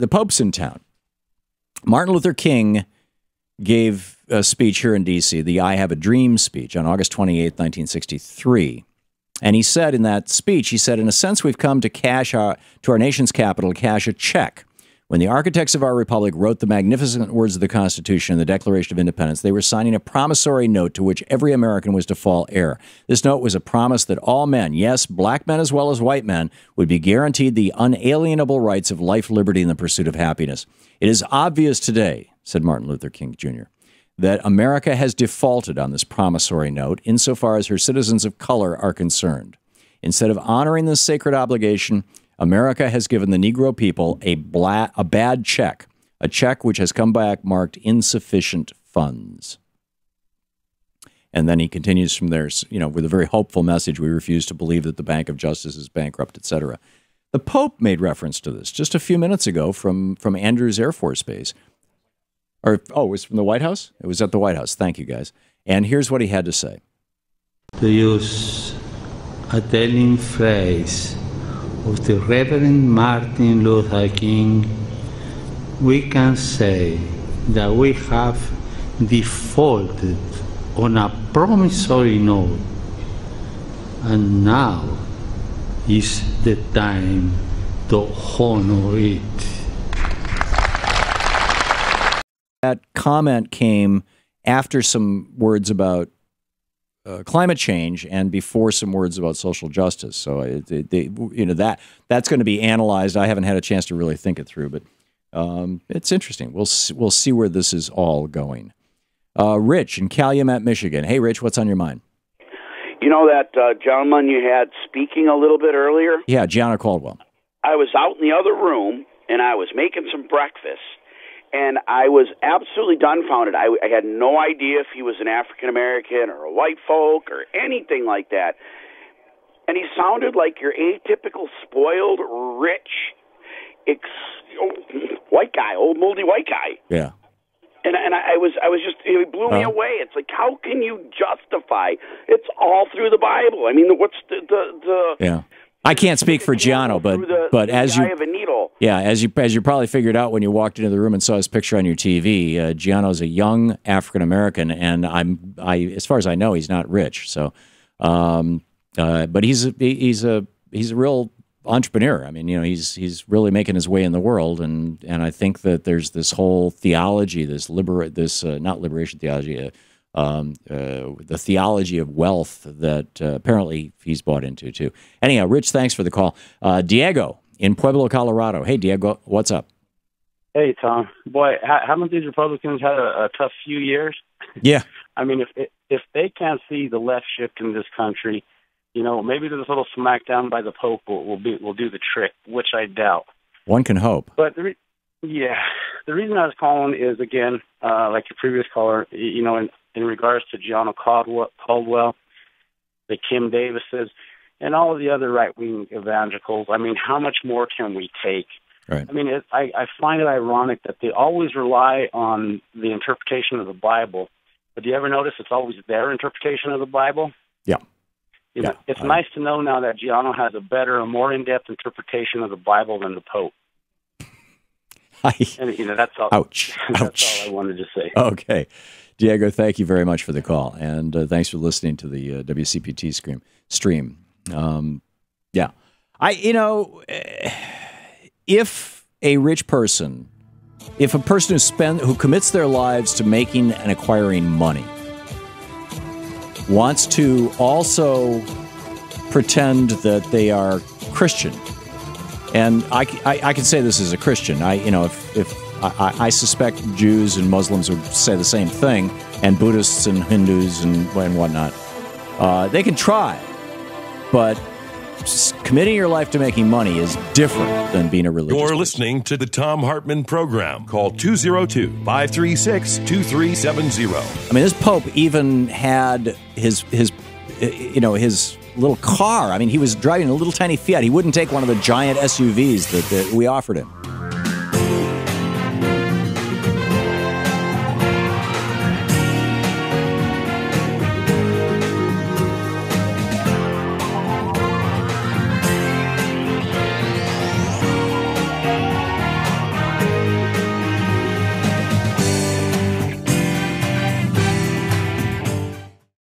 the Pope's in town. Martin Luther King gave a speech here in D.C., the I Have a Dream speech, on August 28, 1963. And he said in that speech, he said, in a sense, we've come to our nation's capital to cash a check. When the architects of our republic wrote the magnificent words of the Constitution and the Declaration of Independence, they were signing a promissory note to which every American was to fall heir. This note was a promise that all men, yes, black men as well as white men, would be guaranteed the unalienable rights of life, liberty, and the pursuit of happiness. It is obvious today, said Martin Luther King Jr., that America has defaulted on this promissory note insofar as her citizens of color are concerned. Instead of honoring this sacred obligation, America has given the Negro people a bad check, a check which has come back marked insufficient funds. And then he continues from there, with a very hopeful message. We refuse to believe that the Bank of Justice is bankrupt, etc. The Pope made reference to this just a few minutes ago from Andrews Air Force Base. It was from the White House? It was at the White House. Thank you, guys. And here's what he had to say. To use a telling phrase of the Reverend Martin Luther King, we can say that we have defaulted on a promissory note, and now is the time to honor it. That comment came after some words about climate change and before some words about social justice. So that's going to be analyzed. I haven't had a chance to really think it through, but it's interesting. We'll see where this is all going. Rich in Calumet, Michigan. Hey, Rich, what's on your mind? You know that gentleman you had speaking a little bit earlier? Yeah, Gianna Caldwell. I was out in the other room, and I was making some breakfast, and I was absolutely dumbfounded. I had no idea if he was an African-American or a white folk or anything like that. And he sounded like your atypical, spoiled, rich, white guy, old moldy white guy. Yeah. And I was just, it blew me away. It's like, how can you justify? It's all through the Bible. I mean, what's the yeah. I can't speak for Gianno, but as you, yeah, as you probably figured out when you walked into the room and saw his picture on your TV, Gianno's a young African American, and as far as I know, he's not rich. So, but he's a real entrepreneur. I mean, he's really making his way in the world, and I think that there's this whole theology, not liberation theology. The theology of wealth that apparently he's bought into too. Anyhow, Rich, thanks for the call. Diego in Pueblo, Colorado. Hey, Diego, what's up? Hey, Tom. Boy, haven't these Republicans had a tough few years? Yeah. I mean, if they can't see the left shift in this country, maybe this little smackdown by the Pope will do the trick, which I doubt. One can hope. But the reason I was calling is, again, like your previous caller, in regards to Gianna Caldwell, the Kim Davises, and all of the other right-wing evangelicals. I mean, how much more can we take? Right. I mean, I find it ironic that they always rely on the interpretation of the Bible, but do you ever notice it's always their interpretation of the Bible? Yeah. It's nice to know now that Gianno has a better, a more in-depth interpretation of the Bible than the Pope. That's all. Ouch. That's all I wanted to say. Okay. Diego, thank you very much for the call, and thanks for listening to the WCPT stream. Yeah. If a rich person, if a person who commits their lives to making and acquiring money wants to also pretend that they are Christian, and I can say this as a Christian, I suspect Jews and Muslims would say the same thing, and Buddhists and Hindus and whatnot. They can try, but committing your life to making money is different than being a religious person. You're listening to the Thom Hartmann Program. Call 202-536-2370. I mean, this Pope even had his little car. I mean, he was driving a little tiny Fiat. He wouldn't take one of the giant SUVs that we offered him.